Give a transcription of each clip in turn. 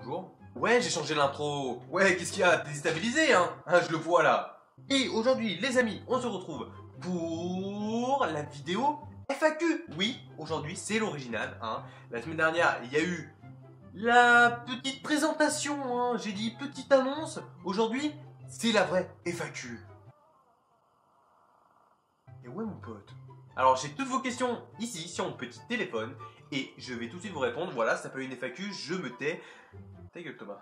Bonjour. Ouais, j'ai changé l'intro. Ouais, qu'est-ce qu'il y a? Déstabilisé, hein, je le vois là. Et aujourd'hui, les amis, on se retrouve pour la vidéo FAQ. Oui, aujourd'hui, c'est l'original, hein. La semaine dernière, il y a eu la petite présentation, hein. J'ai dit petite annonce. Aujourd'hui, c'est la vraie FAQ. Et ouais, mon pote. Alors, j'ai toutes vos questions ici, sur mon petit téléphone. Et je vais tout de suite vous répondre. Voilà, ça s'appelle une FAQ, je me tais. Ta gueule, Thomas.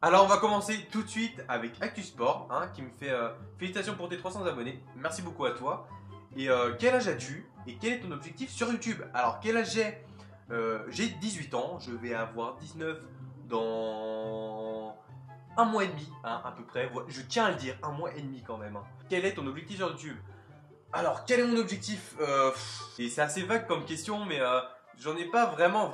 Alors on va commencer tout de suite avec Actu Sport, hein, qui me fait félicitations pour tes 300 abonnés. Merci beaucoup à toi. Et quel âge as-tu? Et quel est ton objectif sur YouTube? Alors quel âge j'ai? J'ai 18 ans, je vais avoir 19 dans un mois et demi, hein, à peu près. Je tiens à le dire, un mois et demi quand même. Hein. Quel est ton objectif sur YouTube? Alors quel est mon objectif? Et c'est assez vague comme question, mais j'en ai pas vraiment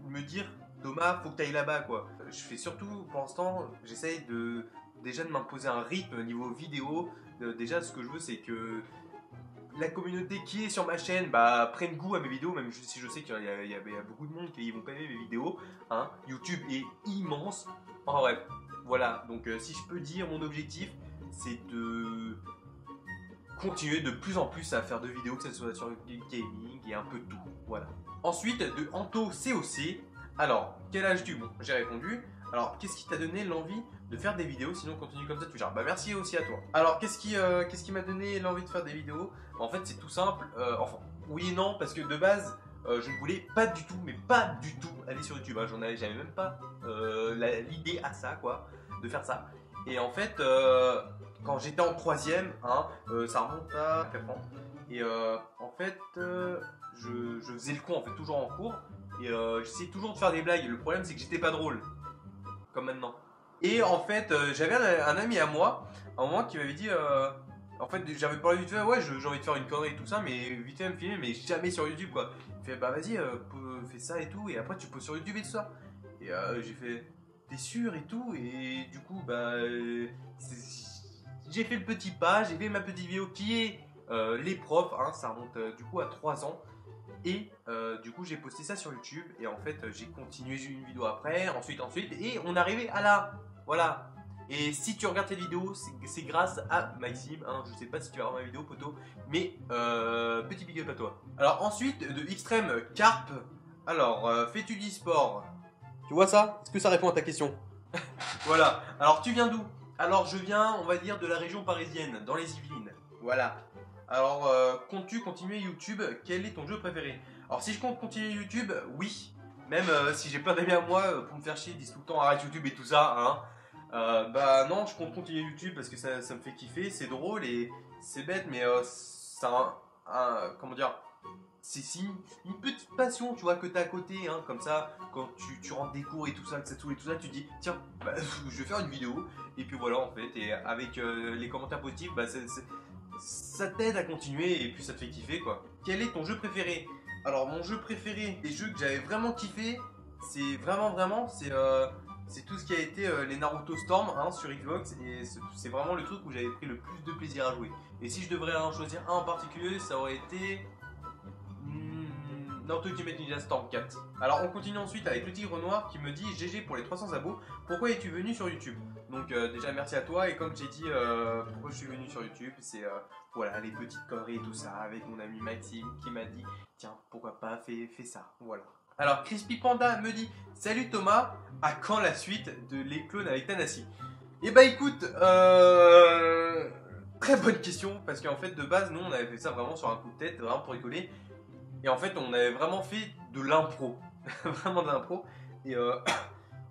me dire Thomas, faut que tu ailles là-bas quoi. Je fais surtout, pour l'instant, j'essaye déjà de m'imposer un rythme au niveau vidéo. Déjà, ce que je veux, c'est que la communauté qui est sur ma chaîne prenne goût à mes vidéos, même si je sais qu'il y a beaucoup de monde qui vont pas aimer mes vidéos. Hein. YouTube est immense. Enfin bref, voilà. Donc si je peux dire mon objectif, c'est de continuer de plus en plus à faire de vidéos, que ce soit sur le gaming et un peu de tout. Voilà. Ensuite, de Anto COC. Alors, quel âge tu? Bon, j'ai répondu. Alors, qu'est-ce qui t'a donné l'envie de faire des vidéos? Sinon, continue comme ça, tu gères. Bah, merci aussi à toi. Alors, qu'est-ce qui m'a donné l'envie de faire des vidéos? En fait, c'est tout simple. Enfin, oui et non, parce que de base, je ne voulais pas du tout, mais pas du tout aller sur YouTube. Hein. J'avais même pas l'idée à ça, quoi, de faire ça. Et en fait, quand j'étais en troisième, hein, ça remonte à 4 ans. Et en fait, je faisais le con, en fait, toujours en cours. Et j'essayais toujours de faire des blagues. Le problème, c'est que j'étais pas drôle. Comme maintenant. Et en fait, j'avais un ami à moi, à un moment, qui m'avait dit... en fait, j'avais parlé vite fait, ouais, j'ai envie de faire une connerie et tout ça, mais vite fait me filmer, mais jamais sur YouTube, quoi. Il fait, bah vas-y, fais ça et tout, et après tu poses sur YouTube et tout ça. Et j'ai fait, t'es sûr et tout, et du coup, j'ai fait le petit pas, j'ai fait ma petite vidéo qui est les profs, hein, ça remonte du coup à 3 ans. Et du coup j'ai posté ça sur YouTube et en fait j'ai continué une vidéo après, ensuite et on est arrivé à là. Voilà. Et si tu regardes cette vidéo, c'est grâce à Maxime, hein. Je sais pas si tu vas voir ma vidéo poteau, mais petit big up à toi. Alors ensuite de Extreme Carp, alors fais-tu du sport? Tu vois ça? Est-ce que ça répond à ta question? Voilà. Alors tu viens d'où? Alors je viens, on va dire, de la région parisienne, dans les Yvelines. Voilà. Alors, comptes-tu continuer YouTube? Quel est ton jeu préféré? Alors, si je compte continuer YouTube, oui. Même si j'ai plein d'amis à moi pour me faire chier, ils disent tout le temps arrête YouTube et tout ça. Hein. Bah non, je compte continuer YouTube parce que ça me fait kiffer, c'est drôle et c'est bête, mais c'est comment dire? C'est une petite passion, tu vois, que t'as à côté, hein, comme ça, quand tu rentres des cours et tout ça, que ça te saoule et tout ça, tu te dis, tiens, je vais faire une vidéo, et puis voilà, en fait, et avec les commentaires positifs, ça t'aide à continuer, et puis ça te fait kiffer, quoi. Quel est ton jeu préféré? Alors, mon jeu préféré, les jeux que j'avais vraiment kiffé, c'est c'est tout ce qui a été les Naruto Storm, hein, sur Xbox, et c'est vraiment le truc où j'avais pris le plus de plaisir à jouer. Et si je devrais en choisir un en particulier, ça aurait été... Naruto Ultimate Ninja Storm 4. Alors on continue ensuite avec le Tigre Noir qui me dit GG pour les 300 abos, pourquoi es-tu venu sur YouTube? Donc déjà merci à toi, et comme j'ai dit pourquoi je suis venu sur YouTube, c'est voilà, les petites conneries et tout ça avec mon ami Maxime qui m'a dit tiens pourquoi pas fais ça, voilà. Alors Crispy Panda me dit salut Thomas, à quand la suite de les clones avec Tanassi? Et bah écoute, très bonne question, parce qu'en fait de base nous on avait fait ça vraiment sur un coup de tête, vraiment pour rigoler. Et en fait, on avait vraiment fait de l'impro. Vraiment de l'impro. Et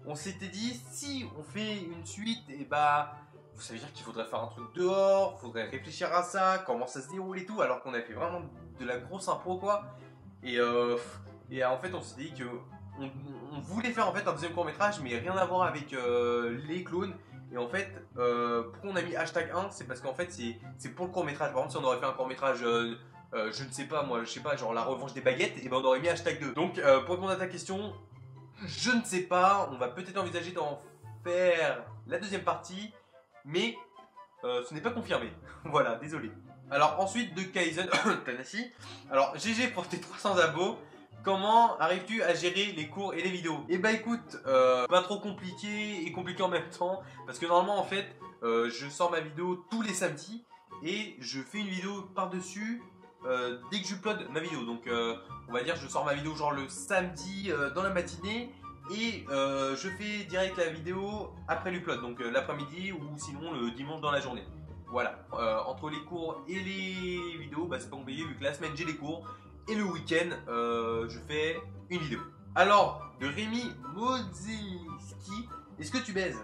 on s'était dit, si on fait une suite, et ça veut dire qu'il faudrait faire un truc dehors, il faudrait réfléchir à ça, comment ça se déroule et tout, alors qu'on a fait vraiment de la grosse impro, quoi. Et en fait, on s'était dit que on voulait faire en fait un deuxième court-métrage, mais rien à voir avec les clones. Et en fait, pourquoi on a mis hashtag 1, c'est parce qu'en fait, c'est pour le court-métrage. Par exemple, si on aurait fait un court-métrage... je ne sais pas, moi, je sais pas, genre la revanche des baguettes, et ben on aurait mis hashtag 2. Donc, pour répondre à ta question, je ne sais pas, on va peut-être envisager d'en faire la deuxième partie, mais ce n'est pas confirmé. Voilà, désolé. Alors, ensuite de Kaizen, Tanassi. Alors, GG pour tes 300 abos. Comment arrives-tu à gérer les cours et les vidéos? Eh bah écoute, pas trop compliqué et compliqué en même temps. Parce que normalement en fait, je sors ma vidéo tous les samedis. Et je fais une vidéo par-dessus dès que j'upload ma vidéo. Donc on va dire je sors ma vidéo genre le samedi dans la matinée. Et je fais direct la vidéo après l'upload. Donc l'après-midi ou sinon le dimanche dans la journée. Voilà, entre les cours et les vidéos, bah, c'est pas compliqué vu que la semaine j'ai les cours. Et le week-end, je fais une vidéo. Alors, de Rémi Modziski, est-ce que tu baises?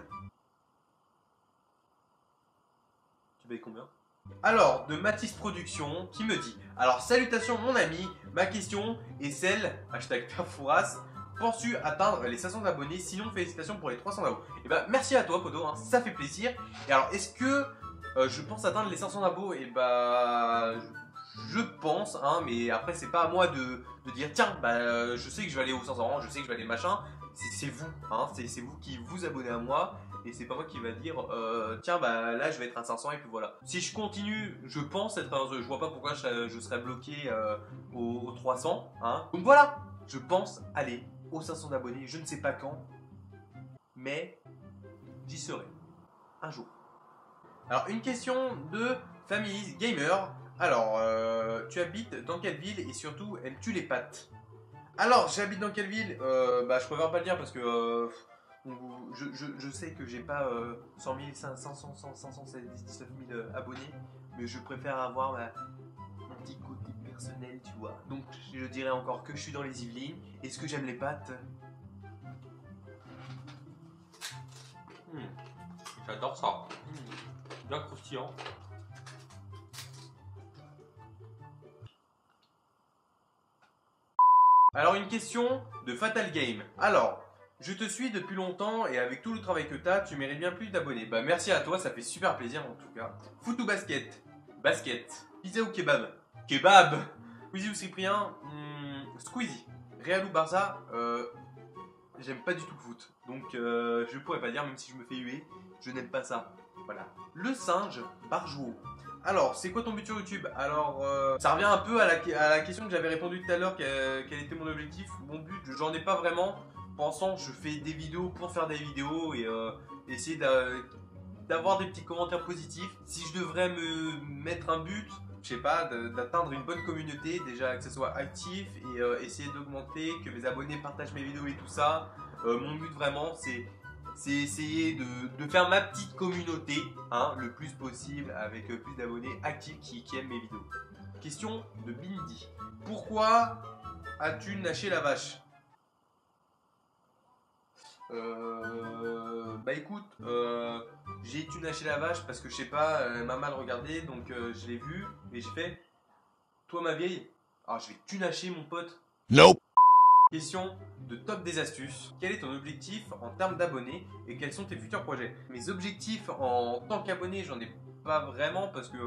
Tu baises combien? Alors, de Matisse Production, qui me dit: alors, salutations mon ami, ma question est celle, hashtag Perfouras, penses-tu atteindre les 500 abonnés? Sinon, félicitations pour les 300 abos. Et bah, merci à toi, Poto, hein, ça fait plaisir. Et alors, est-ce que je pense atteindre les 500 abos? Et bah, je pense, hein, mais après, c'est pas à moi de dire tiens, bah, je sais que je vais aller aux 500, je sais que je vais aller machin. C'est vous, hein, c'est vous qui vous abonnez à moi. Et c'est pas moi qui va dire tiens, bah là, je vais être à 500 et puis voilà. Si je continue, je pense être à, je vois pas pourquoi je serais bloqué aux 300. Hein. Donc voilà, je pense aller aux 500 abonnés. Je ne sais pas quand, mais j'y serai un jour. Alors, une question de Family Gamer. Alors, tu habites dans quelle ville et surtout, aimes-tu les pâtes? Alors, j'habite dans quelle ville? Bah, je préfère pas le dire parce que je sais que j'ai pas 100 000, 500, 519 000 abonnés, mais je préfère avoir mon petit côté personnel, tu vois. Donc, je dirais encore que je suis dans les Yvelines. Est-ce que j'aime les pâtes? J'adore ça. Bien croustillant. Alors une question de Fatal Game. Alors, je te suis depuis longtemps et avec tout le travail que tu as, tu mérites bien plus d'abonnés. Bah merci à toi, ça fait super plaisir en tout cas. Foot ou basket? Basket. Pizza ou kebab? Kebab. Squeezie ou Cyprien? Squeezie. Real ou Barça? J'aime pas du tout le foot. Donc je pourrais pas dire, même si je me fais huer, je n'aime pas ça. Voilà. Le singe Barjou. Alors, c'est quoi ton but sur YouTube? Alors, ça revient un peu à la question que j'avais répondu tout à l'heure, quel était mon objectif. Mon but, j'en ai pas vraiment. Pour l'instant, je fais des vidéos pour faire des vidéos et essayer d'avoir des petits commentaires positifs. Si je devrais me mettre un but, je sais pas, d'atteindre une bonne communauté, déjà que ce soit actif et essayer d'augmenter, que mes abonnés partagent mes vidéos et tout ça. Mon but vraiment, c'est essayer de faire ma petite communauté hein, le plus possible avec plus d'abonnés actifs qui aiment mes vidéos. Question de Bindi. Pourquoi as-tu naché la vache? Bah écoute, j'ai naché la vache parce que je sais pas, elle m'a mal regardé donc je l'ai vue et j'ai fait toi ma vieille, alors je vais tunacher mon pote. Nope. Question de top des astuces. Quel est ton objectif en termes d'abonnés et quels sont tes futurs projets? Mes objectifs en tant qu'abonné, j'en ai pas vraiment parce que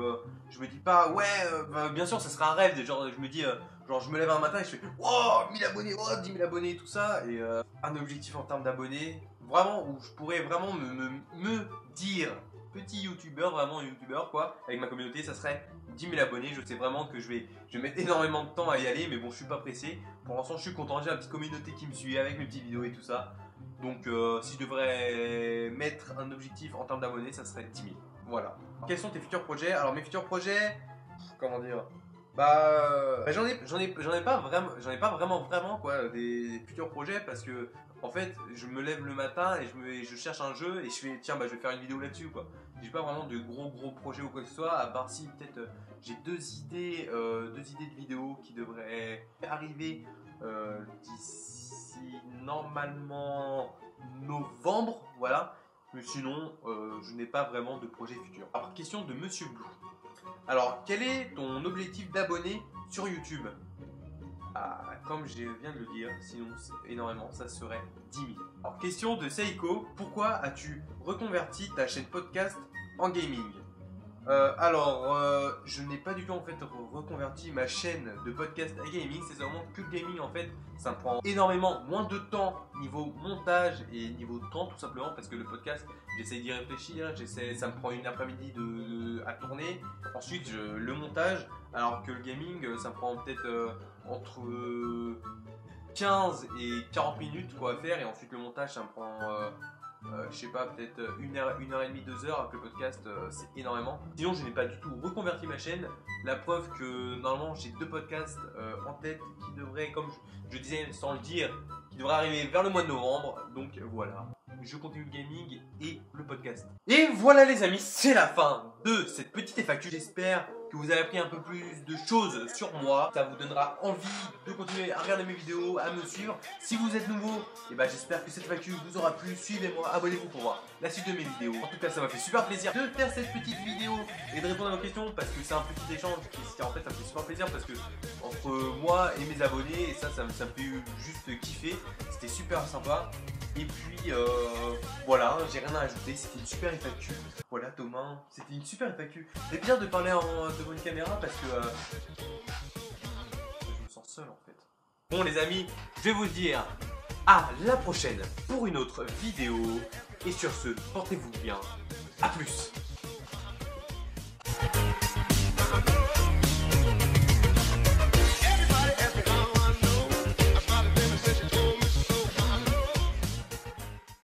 je me dis pas ouais, bah, bien sûr ça sera un rêve. Genre je me dis genre je me lève un matin et je fais oh 1000 abonnés, oh 10 000 abonnés tout ça et un objectif en termes d'abonnés vraiment où je pourrais vraiment me dire petit youtubeur, vraiment youtubeur quoi, avec ma communauté, ça serait 10 000 abonnés. Je sais vraiment que je vais mettre énormément de temps à y aller, mais bon, je suis pas pressé. Pour l'instant, je suis content. J'ai une petite communauté qui me suit avec mes petites vidéos et tout ça. Donc, si je devrais mettre un objectif en termes d'abonnés, ça serait 10 000. Voilà. Quels sont tes futurs projets? Alors, mes futurs projets, comment dire? Bah, j'en ai pas vraiment quoi des futurs projets parce que en fait je me lève le matin et je cherche un jeu et je fais tiens bah je vais faire une vidéo là-dessus quoi. J'ai pas vraiment de gros projets ou quoi que ce soit à part si peut-être j'ai deux idées de vidéos qui devraient arriver d'ici normalement novembre voilà. Mais sinon je n'ai pas vraiment de projet futur. Alors question de Monsieur Blue. Alors, quel est ton objectif d'abonnés sur YouTube? Ah, comme je viens de le dire, sinon c'est énormément, ça serait 10 000. Alors, question de Seiko, pourquoi as-tu reconverti ta chaîne podcast en gaming? Je n'ai pas du tout en fait reconverti ma chaîne de podcast à gaming, c'est seulement que le gaming en fait, ça me prend énormément moins de temps niveau montage et niveau temps tout simplement parce que le podcast, j'essaie d'y réfléchir, ça me prend une après-midi à tourner, ensuite le montage, alors que le gaming, ça me prend peut-être entre 15 et 40 minutes quoi à faire, et ensuite le montage ça me prend je sais pas, peut-être 1 heure et demie, 2 heures avec le podcast, c'est énormément. Sinon je n'ai pas du tout reconverti ma chaîne, la preuve que normalement j'ai 2 podcasts en tête qui devraient, comme je disais sans le dire, qui devraient arriver vers le mois de novembre, donc voilà. Je continue le gaming et le podcast. Et voilà les amis, c'est la fin de cette petite FAQ. J'espère que vous avez appris un peu plus de choses sur moi. Ça vous donnera envie de continuer à regarder mes vidéos, à me suivre. Si vous êtes nouveau, et ben j'espère que cette FAQ vous aura plu. Suivez-moi, abonnez-vous pour voir la suite de mes vidéos. En tout cas, ça m'a fait super plaisir de faire cette petite vidéo et de répondre à vos questions parce que c'est un petit échange. Et en fait, ça me fait super plaisir parce que entre moi et mes abonnés, et ça me fait juste kiffer. C'était super sympa. Et puis voilà, j'ai rien à ajouter, c'était une super FAQ. Voilà Thomas, c'était une super FAQ. C'est bien de parler devant une caméra parce que je me sens seul en fait. Bon les amis, je vais vous dire à la prochaine pour une autre vidéo. Et sur ce, portez-vous bien. A plus.